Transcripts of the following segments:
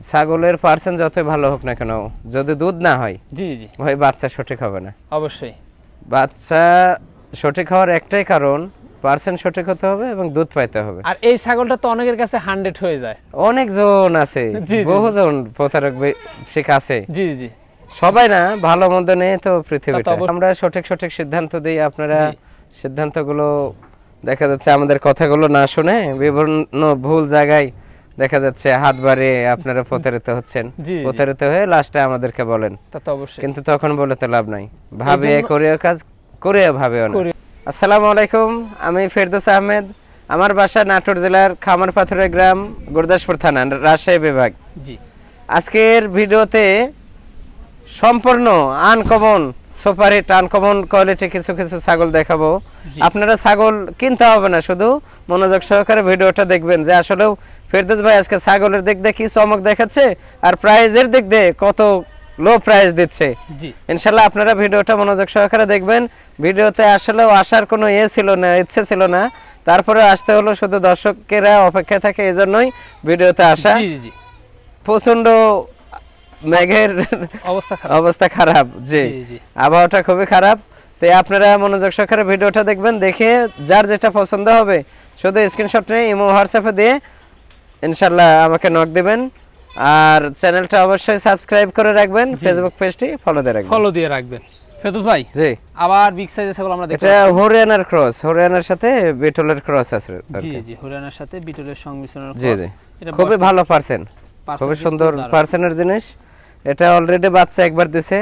ছাগলের পার্সেন্ট যত ভালো হোক না কেন, যদি দুধ না হয় জি জি ভাই বাচ্চা সঠিক হবে না। অবশ্যই বাচ্চা সঠিক হওয়ার একটাই কারণ, পার্সেন্ট সঠিক হতে হবে এবং দুধ পাইতে হবে। আর এই ছাগলটা তো অনেকের কাছে 100 হয়ে যায়। অনেকজন আছে, বহুজন প্রতারক শিখ আছে। জি জি সবাই না, ভালো মন্দ নেই তো পৃথিবীতে। আমরা সঠিক সিদ্ধান্ত দিই, আপনারা সিদ্ধান্তগুলো দেখা যাচ্ছে আমাদের কথাগুলো না শুনে বিভিন্ন ভুল জায়গায় দেখা যাচ্ছে হাত বাড়িয়ে আপনারা প্রতারিত হচ্ছেন। প্রতারিত হয়ে লাস্টে আমাদেরকে বলেন, কিন্তু তখন বলে তো লাভ নাই। ভাবে করেও কাজ করে ভাবেও না। আসসালামু আলাইকুম, আমি ফেরদৌস আহমেদ। আমার বাসা নাটোর জেলার খামারপাথরের গ্রাম, গুরদাসপুর থানা, রাজশাহী বিভাগ। জি, আজকের ভিডিওতে সম্পূর্ণ আনকমন সুপারহিট আনকমন কোয়ালিটি কিছু কিছু ছাগল দেখাবো। আপনারা ছাগল কিনতে হবে না, শুধু মনোযোগ সহকারে ভিডিওটা দেখবেন যে আসলেও ফেরদৌস ভাই আজকে ছাগলের দিক দিয়ে কি চমক দেখাচ্ছে আর প্রাইজের দিক দিয়ে কত লো প্রাইস দিচ্ছে। ইনশাআল্লাহ আপনারা ভিডিওটা মনোযোগ সহকারে দেখবেন। ভিডিওতে আসলেও আসার কোনো ইচ্ছে ছিল না, তারপরে আসতে হলো, শুধু দর্শকেরা অপেক্ষায় থাকে, এজন্যই ভিডিওতে আসা। প্রচন্ড মেঘের অবস্থা খারাপ, জি আবহাওয়াটা খুবই খারাপ। তো আপনারা মনোযোগ সহকারে ভিডিওটা দেখবেন, দেখে যার যেটা পছন্দ হবে শুধু স্ক্রিনশট নিয়ে ইমো হোয়াটসঅ্যাপে দিয়ে ইনশাআল্লাহ আমাকে নক দিবেন। আর চ্যানেলটা অবশ্যই সাবস্ক্রাইব করে রাখবেন, ফেসবুক পেজটি ফলো দিয়ে রাখবেন। ফেরদৌস ভাই, জি আবার বিগ সাইজের ছাগল আমরা দেখতে, এটা হরিয়ানার ক্রস, হরিয়ানার সাথে বিটলের ক্রস আছে। জি জি হরিয়ানার সাথে বিটলের সংমিশ্রণের ক্রস। জি জি এটা খুবই ভালো পার্সেন্ট, খুবই সুন্দর পার্সেন্টের জিনিস। এটা অলরেডি বাচ্চা একবার দিছে,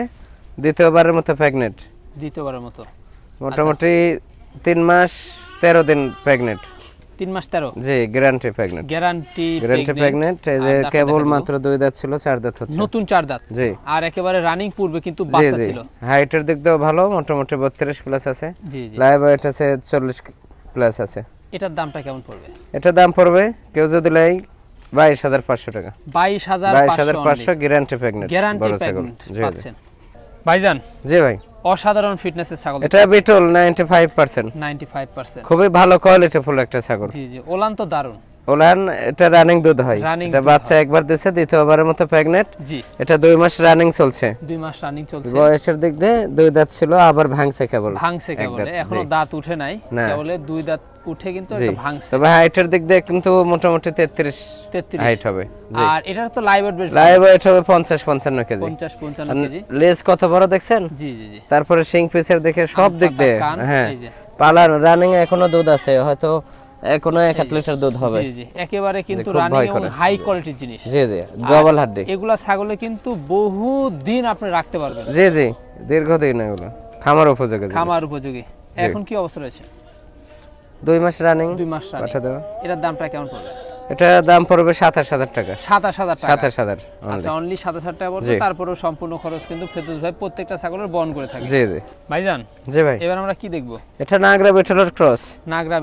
দ্বিতীয়বারের মতো প্রেগন্যান্ট, দ্বিতীয়বারের মতো মোটামুটি 3 মাস 13 দিন প্রেগন্যান্ট। 3 মাস 13, জি গ্যারান্টি প্রেগন্যান্ট, গ্যারান্টি প্রেগন্যান্ট। এই যে কেবল মাত্র 2 দাঁত ছিল, 4 দাঁত হচ্ছে, নতুন 4 দাঁত। জি, আর একেবারে রানিং পূর্বে কিন্তু বাচ্চা ছিল। হাইটের দিক দিয়েও ভালো, মোটামুটি 32 প্লাস আছে। জি জি লাইভ ওয়েট আছে 40 প্লাস আছে। এটার দামটা কেমন পড়বে? এটার দাম পড়বে কেউ যদি লাই 22,500 টাকা। 22,500 গ্যারান্টি প্রেগন্যান্ট, গ্যারান্টি প্রেগন্যান্ট পাচ্ছেন। ভাইজান, জি ভাই, অসাধারণ ফিটনেসের ছাগল। এটা বিটল 95%, খুবই ভালো কোয়ালিটি ফুল একটা ছাগল। জি জি ওলান তো দারুন। ওলান এটা রানিং দুধ হয়, এটা বাচ্চা একবার দিয়েছে, দ্বিতীয়বারের মতো প্রেগন্যান্ট। জি, এটা 2 মাস রানিং চলছে। 2 মাস রানিং চলছে। বয়সের দিক দিয়ে 2 দাঁত ছিল, আবার ভাঙছে কেবল, এখনো দাঁত উঠে নাই, কেবল 2 দাঁত উঠে কিন্তু এটা ভাঙছে। তবে হাইটের দিক দিয়ে কিন্তু মোটামুটি 33 হাইট হবে। আর এটার তো লাইভ ওয়েট হবে 50-55 কেজি। 50-55 কেজি। লেজ কত বড় দেখছেন? জি জি জি। তারপরে শিং পিসের দেখে সব দিক দিয়ে, হ্যাঁ পালার রানিং এখনো দুধ আছে, হয়তো এখনো 1 লিটার দুধ হবে। জি জি একেবারে কিন্তু রানিং এবং হাই কোয়ালিটির জিনিস। জি জি ডাবল হাড্ডি। এগুলা ছাগলে কিন্তু বহু দিন আপনি রাখতে পারবেন। জি জি দীর্ঘদিন এগুলো খামার উপযোগী। এখন কি অবস্থা রয়েছে? 2 মাস রানিং। 2 মাস রানিং। এটার দামটা কেমন পড়বে? এটা দাম পড়বে 27,000 টাকা। 27,000 টাকা। 27,000। আচ্ছা, অনলি 27,000 টাকা পড়বে। তারপরেও সম্পূর্ণ খরচ কিন্তু ফেরদৌস ভাই প্রত্যেকটা ছাগলের বহন করে থাকে। জি জি ভাইজান, জি ভাই, এবার আমরা কি দেখব? এটা নাগরা বিটলের ক্রস। নাগরা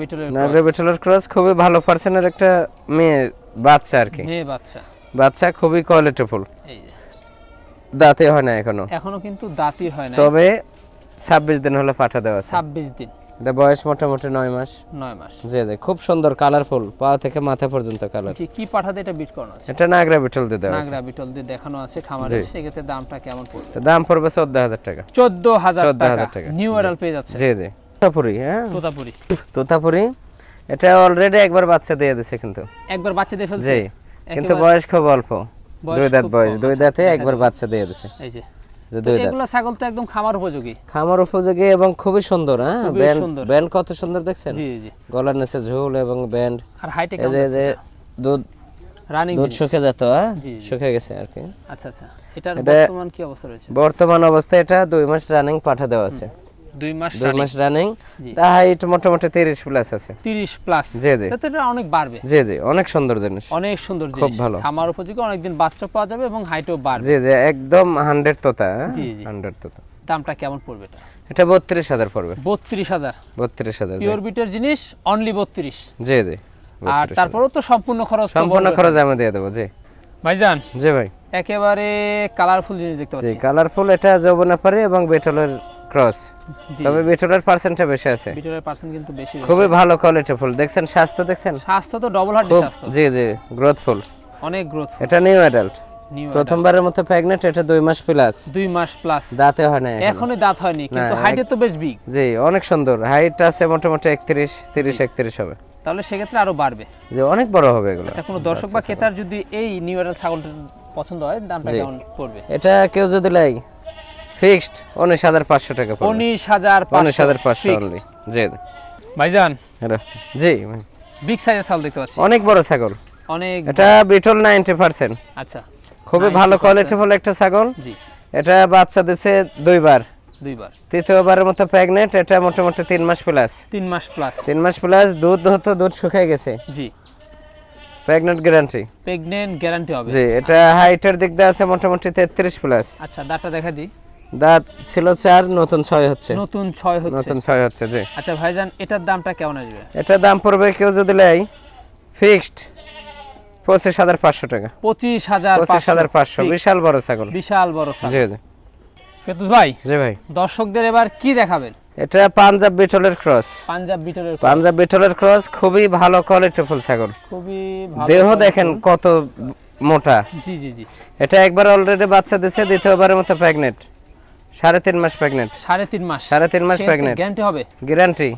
বিটলের ক্রস খুবই ভালো পার্সেন্টের একটা মেয়ে বাচ্চা আর কি। মেয়ে বাচ্চা খুবই কোয়ালিটিফুল। এই যে দাঁতে হয় না এখনো কিন্তু দাঁতই হয় না, তবে 26 দিন হলো পাঠা দেওয়া আছে। 26 দিন। এটা বয়স মোটামুটি 9 মাস। জি জি খুব সুন্দর কালারফুল, পা থেকে মাথা পর্যন্ত কালার। কি পাঠাতে এটা বিট করানো আছে? এটা নাগরা বিটল দিয়ে দেওয়া আছে। নাগরা বিটল দিয়ে দেখানো আছে খামারে। সেক্ষেত্রে দামটা কেমন পড়বে? দাম পড়বে 14,000 টাকা। 14,000 টাকা। নিউ অ্যাডাল্ট পেয়ে যাচ্ছে। জি জি তোতাপুরি। হ্যাঁ তোতাপুরি। এটা অলরেডি একবার বাচ্চা দিয়ে দিয়েছে, কিন্তু একবার বাচ্চা দিয়ে ফেলছে। জি, কিন্তু বয়স খুব অল্প, 2 দাঁত বয়স। 2 দাঁতে একবার বাচ্চা দিয়ে দিয়েছে। এই যে এগুলো ছাগল তো একদম খামার উপযোগী এবং খুবই সুন্দর। হ্যাঁ ব্যান্ড কত সুন্দর দেখছেন? জি জি গলার নিচে ঝুল এবং ব্যান্ড। আর হাইটে কেমন? এই যে দুধ রানিং দুধ শুকিয়ে যেত, হ্যাঁ শুকিয়ে গেছে আর কি। আচ্ছা আচ্ছা, এটার বর্তমান কি অবস্থা রয়েছে? বর্তমান অবস্থা এটা 2 মাস রানিং পাঠা দেওয়া আছে। 2 মাস রানিং। হাইট মোটামুটি 30 প্লাস আছে। 30 প্লাস। জি জি তাতে এটা অনেক বাড়বে। জি জি অনেক সুন্দর জিনিস, খুব ভালো খামার উপযোগী, অনেক দিন বাচ্চা পাওয়া যাবে এবং হাইটও বাড়বে। জি জি একদম 100 তোতা। 100 তোতা। দামটা কেমন পড়বে এটা? এটা 32,000 পড়বে। 32,000 পিওর বিটের জিনিস, অনলি 32। জি জি আর তারপরেও তো সম্পূর্ণ খরচ আমি দিয়ে দেব। জি ভাইজান, জি ভাই, একেবারে কালারফুল জিনিস দেখতে পাচ্ছি। জি কালারফুল। এটা যৌবনাপাড়ি এবং বিটলের ক্রস, তবে বিটলের পার্সেন্টটা বেশি আছে। বিটলের পার্সেন্ট কিন্তু বেশি, খুবই ভালো কোয়ালিটি ফুল। দেখছেন স্বাস্থ্য, দেখছেন স্বাস্থ্য তো ডবল হার্ডি স্বাস্থ্য। জি জি গ্রোথফুল, অনেক গ্রোথ। এটা নিউ অ্যাডাল্ট, প্রথমবারের মতো প্রেগন্যান্ট। এটা 2 মাস প্লাস, 2 মাস প্লাস, দাঁতে হয় না এখনো দাঁত হয়নি, কিন্তু হাইটে তো বেশ বিগ। জি অনেক সুন্দর, হাইট আছে মোটামুটি 31 হবে। তাহলে সেক্ষেত্রে আরো বাড়বে, যে অনেক বড় হবে এগুলো। আচ্ছা, কোনো দর্শক বা ক্রেতার যদি এই নিউ অ্যাডাল্ট ছাগলটা পছন্দ হয়, দামটা কেমন পড়বে? এটা কেউ যদি লাই ফিক্সড 19,500 টাকা পড়বে। 19,500 অনলি। জি ভাইজান, জি বিগ সাইজের ছাগল দেখতে পাচ্ছি, অনেক বড় ছাগল, অনেক। এটা বিটল 90%। আচ্ছা, খুবই ভালো কোয়ালিটিফুল একটা ছাগল। জি, এটা বাচ্চা দিছে 2 বার, তৃতীয়বারের মতো প্রেগন্যান্ট। এটা মোটামুটি 3 মাস প্লাস, 3 মাস প্লাস। দুধ শুকিয়ে গেছে। জি, প্রেগন্যান্ট গ্যারান্টি হবে। জি, এটা হাইটের দিক দিয়ে আছে মোটামুটি 33 প্লাস। আচ্ছা, দাঁতটা দেখা দিই। দাঁত ছিল 4, নতুন 6 হচ্ছে। জি। আচ্ছা ভাইজান, এটার দামটা কেমন আসবে? এটার দাম পড়বে কেউ যদি লাই ফিক্সড 25,500 টাকা। 25,500। বিশাল বড় ছাগল। জি জি। ফেরদৌস ভাই, জি ভাই, দর্শকদের এবার কি দেখাবেন? এটা পাঞ্জাব বিটলের ক্রস। পাঞ্জাব বিটলের ক্রস, খুবই ভালো কোয়ালিটিফুল ছাগল, খুবই ভালো। দেহ দেখেন কত মোটা। জি জি জি। এটা একবার অলরেডি বাচ্চা দিয়েছে, দ্বিতীয়বারের মতো প্রেগন্যান্ট। 3.5 মাস প্রেগন্যান্ট। 3.5 মাস প্রেগন্যান্ট। গ্যারান্টি হবে? গ্যারান্টি।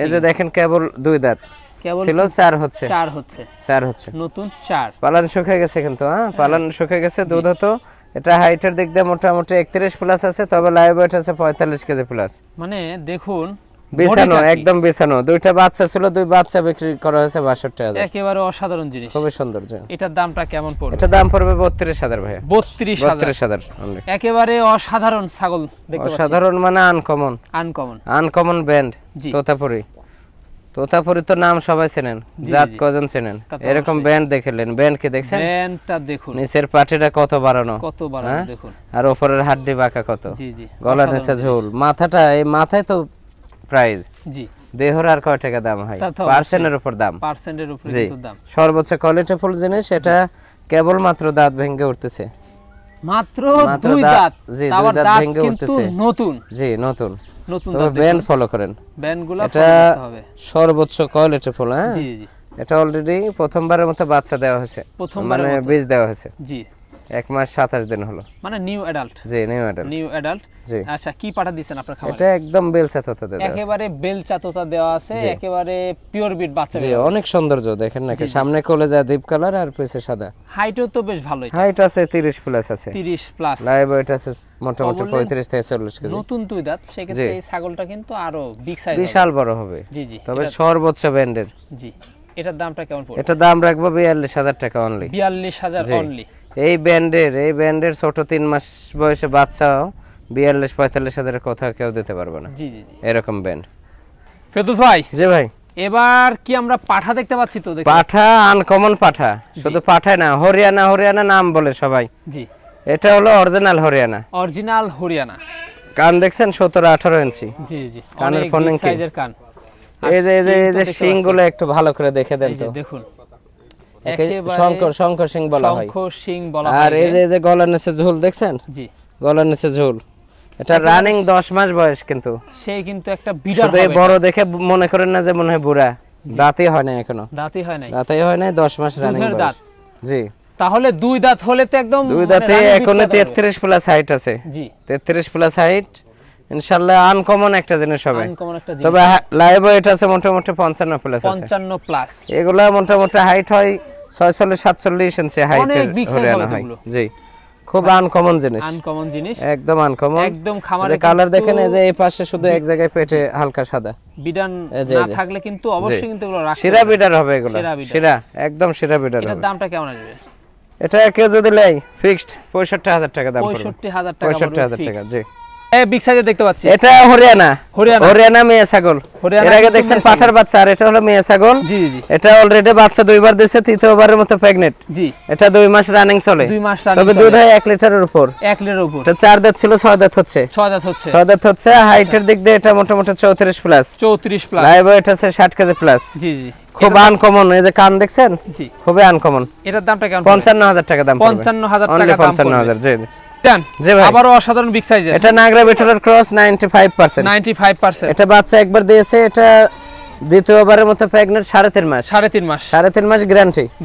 এই যে দেখেন কেবল 2 দাঁত, ছিল 4 হচ্ছে। 4 হচ্ছে, নতুন 4। পালান শুকিয়ে গেছে কিন্তু, হ্যাঁ পালান শুকিয়ে গেছে। দুধ হতো। এটা হাইটের দিক দিয়ে মোটামুটি 31 প্লাস আছে, তবে লাইভ ওয়েট আছে 45 কেজি প্লাস। মানে দেখুন, বিছানো একদম বিছানো। 2টা বাচ্চা ছিল, 2 বাচ্চা বিক্রি করা হয়েছে 62,000। একেবারে অসাধারণ জিনিস, খুবই সুন্দর। এটার দামটা কেমন পড়বে? এটা দাম পড়বে 32,000 ভাই। 32,000 একেবারে অসাধারণ ছাগল দেখতে পাচ্ছি। অসাধারণ মানে আনকমন ব্যান্ড। তোতাপুরি তো নাম সবাই চেনেন, জাত কজন চেনেন, এরকম ব্যান্ড দেখলেন। ব্যান্ড কি দেখছেন? ব্যান্ডটা দেখুন, নিচের পাটিটা কত বাড়ানো দেখুন, আর উপরের হাড্ডি বাঁকা কত। জি জি। গলার নিচে ঝোল, মাথাটা, এই মাথায় তো প্রাইস। জি। দেহর আর কয় টাকা দাম হয়? পার্সেন্টের উপর দাম। দাম। সর্বোচ্চ কোয়ালিটিফুল জিনিস। এটা কেবল মাত্র দাঁত ভেঙে উঠতেছে, মাত্র 2 দাঁত। জি, 2 দাঁত ভেঙে উঠতেছে, নতুন। জি, নতুন। তবে ব্যান্ড ফলো করেন, ব্যান্ডগুলো ফলো করতে হবে। সর্বোচ্চ কোয়ালিটিফুল। হ্যাঁ জি জি। এটা অলরেডি প্রথমবারের মতো বাচ্চা দেওয়া হয়েছে, মানে বীজ দেওয়া হয়েছে। জি, 1 মাস 27 দিন হলো, মানে নিউ অ্যাডাল্ট। জি, নিউ অ্যাডাল্ট। জি। আচ্ছা, কি পাঠা দিবেন আপনার খামারে? এটা একদম বেলচা তোতা দেওয়া আছে, একেবারে বেলচা তোতা দেওয়া আছে, একেবারে পিওর বিট বাচ্চা। জি, অনেক সৌন্দর্য দেখেন নাকি, সামনে কলেজা ডিপ কালার আর পিছে সাদা। হাইটও তো বেশ ভালোই, হাইট আছে 30 প্লাস আছে। 30 প্লাস। লাইভ ওয়েট আছে মোটামুটি 35 থেকে 40 কেজি। নতুন 2 দাঁত, সেক্ষেত্রে এই ছাগলটা কিন্তু আরো বিগ সাইজ, বিশাল বড় হবে। জি জি। তবে সর্বোচ্চ ব্যান্ডের। জি। এটার দামটা কেমন পড়বে? এটা দাম রাখবো 42,000 টাকা অনলি। 42,000 অনলি। এই ব্যান্ডের ছোট 3 মাস বয়সে বাচ্চা 42-45,000 এর কথা কেউ দিতে পারবে না। জি জি জি। এরকম ব্যান্ড। ফেরদৌস ভাই। জি ভাই। এবার কি আমরা পাঠা দেখতে পাচ্ছি? তো পাঠা, আনকমন পাঠা। শুধু পাঠাই না, হরিয়ানা নাম বলে সবাই। জি। এটা হলো অরিজিনাল হরিয়ানা। কান দেখছেন 17-18 ইঞ্চি। জি জি। কানের ফোনিং সাইজের কান। এই যে শিংগুলো একটু ভালো করে দেখে দেন তো। দেখুন, শঙ্কর সিং বলা হয়। আর এই যে গলার নিচে ঝোল দেখছেন? জি, গলার নিচে ঝোল। এটা রানিং 10 মাস বয়স, কিন্তু সেই কিন্তু একটা বিডার হবে। বড় দেখে মনে করেন না যে মনে হয় বুড়া। দাঁতই হয় না এখনো। দাঁতই হয় না, 10 মাস রানিং বয়স। জি। তাহলে 2 দাঁত হলে তো একদম 2 দাঁতে এখনো 33 প্লাস হাইট আছে। জি, 33 প্লাস হাইট। ইনশাআল্লাহ আনকমন একটা জিনিস হবে। তবে লাইভ ওয়েট আছে মোটামুটি 55 প্লাস আছে। 55 প্লাস। এগুলা মোটামুটি হাইট হয় 46-47 ইঞ্চি হাইট হরিয়ানা হয়। জি, খুব আনকমন জিনিস, একদম আনকমন। একদম খামারে কালার দেখেন, এই যে এই পাশে শুধু এক জায়গায় পেটে হালকা সাদা বিডান না থাকলে কিন্তু অবশ্যই কিন্তু এগুলো রাখতে হবে। শিরা বিডার হবে এগুলো, শিরা একদম শিরা বিডার হবে। এটার দামটা কেমন আসবে? এটা কেউ যদি লাই ফিক্সড 65,000 টাকা দাম পড়বে। 65,000 টাকা। জি। এই বিগ সাইজে দেখতে পাচ্ছি, এটা হরিয়ানা মেয়ে ছাগল। এর আগে দেখছেন পাঠার বাচ্চা, আর এটা হলো মেয়ে ছাগল। জি জি। এটা অলরেডি বাচ্চা 2 বার দিয়েছে, তৃতীয়বারের মতো প্রেগন্যান্ট। জি। এটা 2 মাস রানিং চলে। 2 মাস রানিং, তবে দুধ হয় 1 লিটারের উপর। 1 লিটারের উপর। এটা 4 দাঁত ছিল, 6 দাঁত হচ্ছে। 6 দাঁত হচ্ছে। হাইটের দিক দিয়ে এটা মোটামুটি 34 প্লাস। 34 প্লাস। লাইভ ওয়েট আছে 60 কেজি প্লাস। জি জি। খুব আনকমন। এই যে কান দেখছেন? জি, খুবই আনকমন। এটার দামটা কেমন? 55,000 টাকা দাম পড়বে। 55,000 টাকা দাম পড়বে। 55,000। জি জি। আবারো অসাধারণ বিগ সাইজের। এটা নাগরা বিটলের ক্রস 95%। এটা বাচ্চা একবার দিয়েছে, এটা দ্বিতীয়বারের মতো প্রেগন্যান্ট 3.5 মাস। 3.5 মাস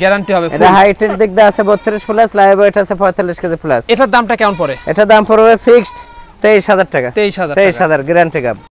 গ্যারান্টি হবে। ফুল। এটা হাইটের দিক দিয়ে আছে 32 প্লাস, লাইভ ওয়েট আছে 45 কেজি প্লাস। এটার দামটা কেমন পড়ে? এটার দাম পড়বে ফিক্সড 23,000 টাকা। 23,000 গ্যারান্টি গাব।